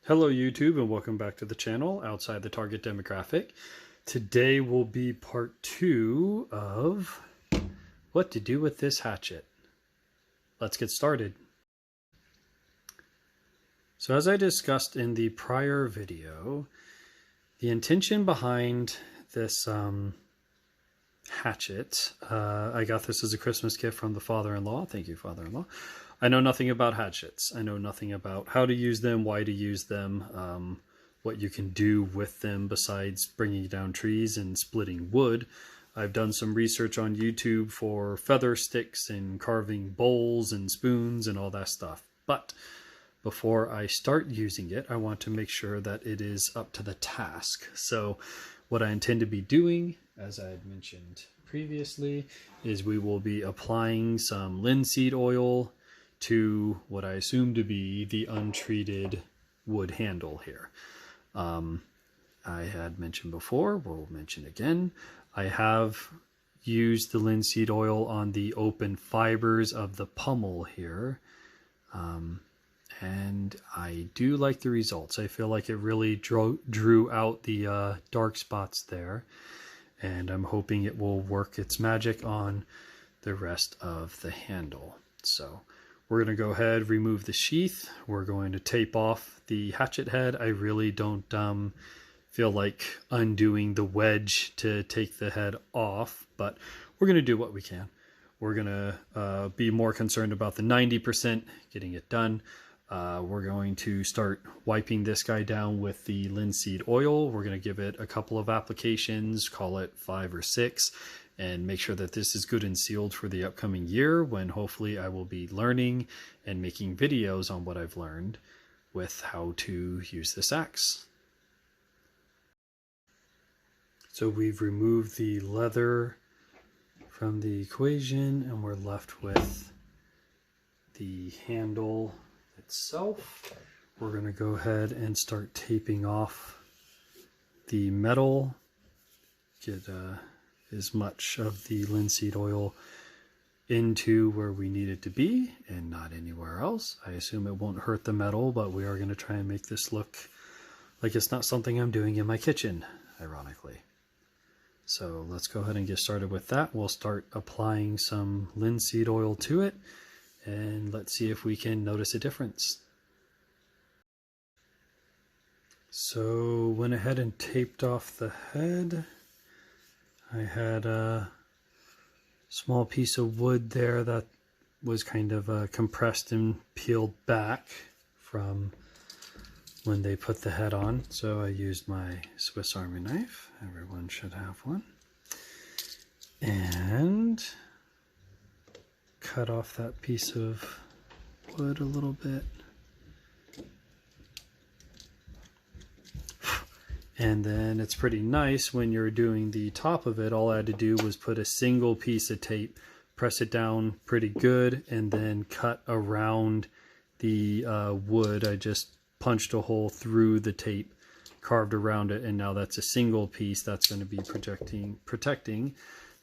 Hello YouTube and welcome back to the channel outside the target demographic. Today will be part 2 of what to do with this hatchet. Let's get started. So as I discussed in the prior video, the intention behind this hatchet, I got this as a Christmas gift from the father-in-law. Thank you, father-in-law. I know nothing about hatchets. I know nothing about how to use them, why to use them, what you can do with them besides bringing down trees and splitting wood. I've done some research on YouTube for feather sticks and carving bowls and spoons and all that stuff. But before I start using it, I want to make sure that it is up to the task. So what I intend to be doing, as I had mentioned previously, is we will be applying some linseed oil to what I assume to be the untreated wood handle here. I had mentioned before, we'll mention again, I have used the linseed oil on the open fibers of the pommel here, and I do like the results. I feel like it really drew out the dark spots there, and I'm hoping it will work its magic on the rest of the handle. So we're going to go ahead, remove the sheath. We're going to tape off the hatchet head. I really don't feel like undoing the wedge to take the head off, but we're going to do what we can. We're going to be more concerned about the 90%, getting it done. We're going to start wiping this guy down with the linseed oil. We're going to give it a couple of applications, call it 5 or 6, and make sure that this is good and sealed for the upcoming year when hopefully I will be learning and making videos on what I've learned with how to use this axe. So we've removed the leather from the equation and we're left with the handle itself. We're going to go ahead and start taping off the metal, get as much of the linseed oil into where we need it to be and not anywhere else. I assume it won't hurt the metal, but we are going to try and make this look like it's not something I'm doing in my kitchen, ironically. So let's go ahead and get started with that. We'll start applying some linseed oil to it and let's see if we can notice a difference. So went ahead and taped off the head. I had a small piece of wood there that was kind of compressed and peeled back from when they put the head on. So I used my Swiss Army knife. Everyone should have one. And cut off that piece of wood a little bit. And then it's pretty nice when you're doing the top of it. All I had to do was put a single piece of tape, press it down pretty good, and then cut around the wood. I just punched a hole through the tape, carved around it, and now that's a single piece that's going to be protecting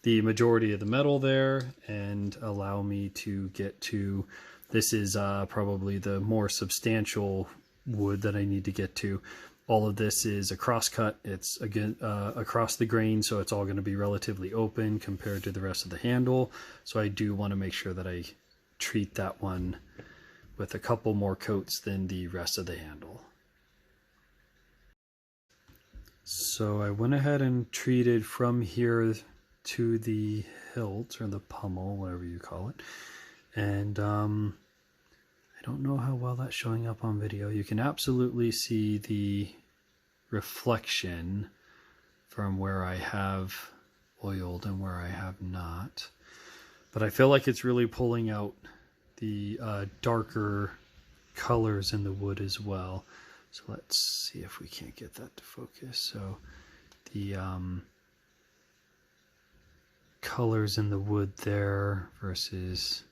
the majority of the metal there and allow me to get to, this is probably the more substantial wood that I need to get to. All of this is a cross cut. It's again across the grain, so it's all going to be relatively open compared to the rest of the handle. So I do want to make sure that I treat that one with a couple more coats than the rest of the handle. So I went ahead and treated from here to the hilt or the pommel, whatever you call it. And I don't know how well that's showing up on video. You can absolutely see the reflection from where I have oiled and where I have not. But I feel like it's really pulling out the darker colors in the wood as well. So let's see if we can't get that to focus. So the colors in the wood there versus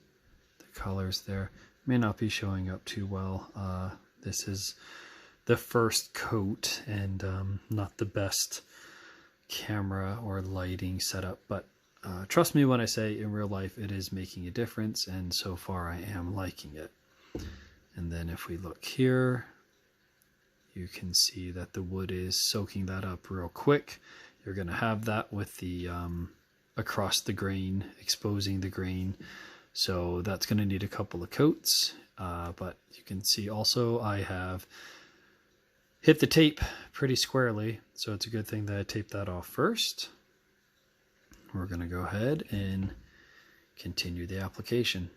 the colors there may not be showing up too well. This is the first coat and not the best camera or lighting setup, but trust me when I say in real life it is making a difference, and so far I am liking it. And then if we look here, you can see that the wood is soaking that up real quick. You're going to have that with the across the grain, exposing the grain. So that's going to need a couple of coats. But you can see also I have hit the tape pretty squarely. So it's a good thing that I taped that off first. We're going to go ahead and continue the application.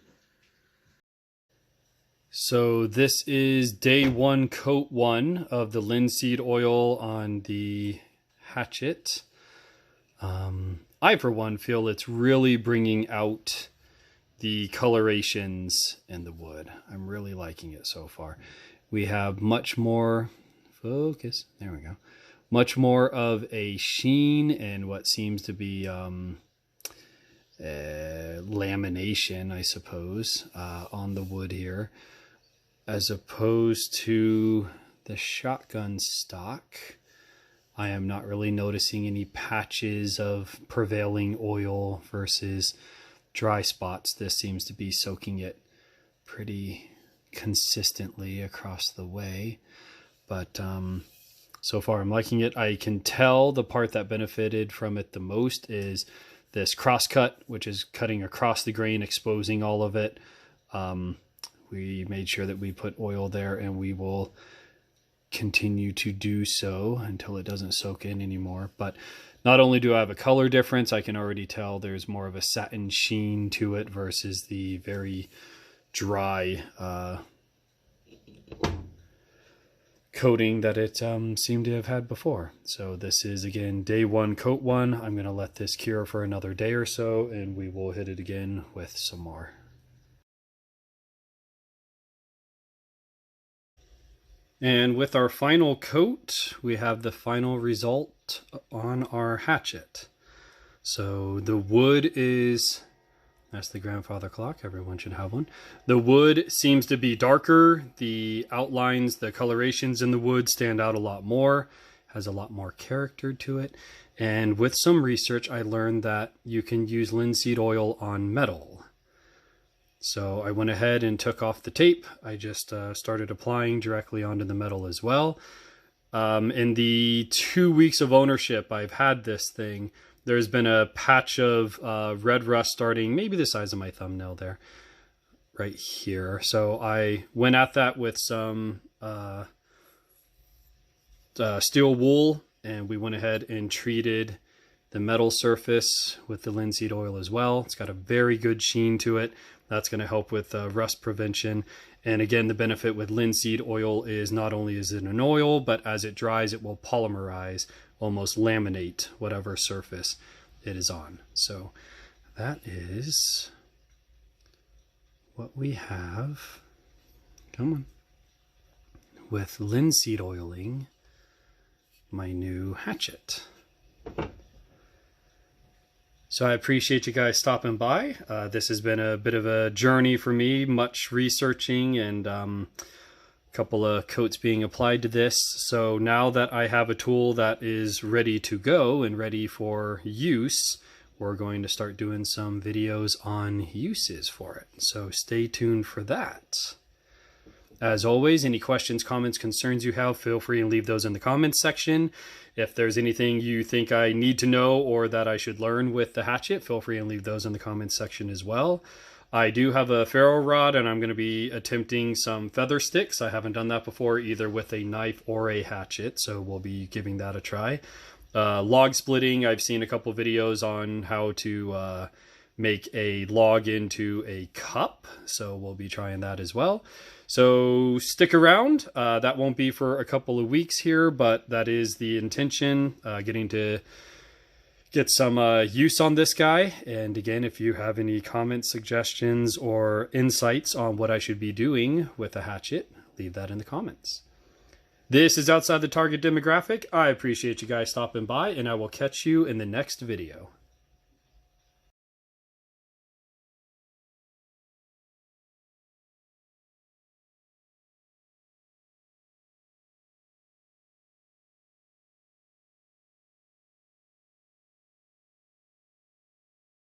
So this is day one, coat one of the linseed oil on the Hatchet. I, for one, feel it's really bringing out the colorations in the wood. I'm really liking it so far. We have much more, focus, there we go. Much more of a sheen and what seems to be lamination, I suppose, on the wood here, as opposed to the shotgun stock. I am not really noticing any patches of prevailing oil versus dry spots. This seems to be soaking it pretty consistently across the way. But so far I'm liking it. I can tell the part that benefited from it the most is this cross cut, which is cutting across the grain, exposing all of it. We made sure that we put oil there, and we will continue to do so until it doesn't soak in anymore. But not only do I have a color difference, I can already tell there's more of a satin sheen to it versus the very dry coating that it seemed to have had before. So this is, again, day one, coat one. I'm going to let this cure for another day or so, and we will hit it again with some more. And with our final coat, we have the final result on our Hatchet. So the wood is, that's the grandfather clock, everyone should have one. The wood seems to be darker. The outlines, the colorations in the wood stand out a lot more, has a lot more character to it. And with some research, I learned that you can use linseed oil on metal. So I went ahead and took off the tape. I just started applying directly onto the metal as well. In the 2 weeks of ownership I've had this thing, there's been a patch of red rust starting maybe the size of my thumbnail there, right here. So I went at that with some steel wool, and we went ahead and treated the metal surface with the linseed oil as well. It's got a very good sheen to it. That's going to help with rust prevention. And again, the benefit with linseed oil is not only is it an oil, but as it dries, it will polymerize, almost laminate whatever surface it is on. So that is what we have. Come on. With linseed oiling my new Hatchet. So I appreciate you guys stopping by. This has been a bit of a journey for me, much researching and a couple of coats being applied to this. So now that I have a tool that is ready to go and ready for use, we're going to start doing some videos on uses for it. So stay tuned for that. As always, any questions, comments, concerns you have, feel free and leave those in the comments section. If there's anything you think I need to know or that I should learn with the Hatchet, feel free and leave those in the comments section as well. I do have a ferro rod, and I'm going to be attempting some feather sticks. I haven't done that before, either with a knife or a hatchet, so we'll be giving that a try. Log splitting, I've seen a couple videos on how to make a log into a cup, so we'll be trying that as well. So stick around. That won't be for a couple of weeks here, but that is the intention, getting to get some use on this guy. And again, if you have any comments, suggestions, or insights on what I should be doing with a Hatchet, leave that in the comments. This is outside the target demographic. I appreciate you guys stopping by, and I will catch you in the next video.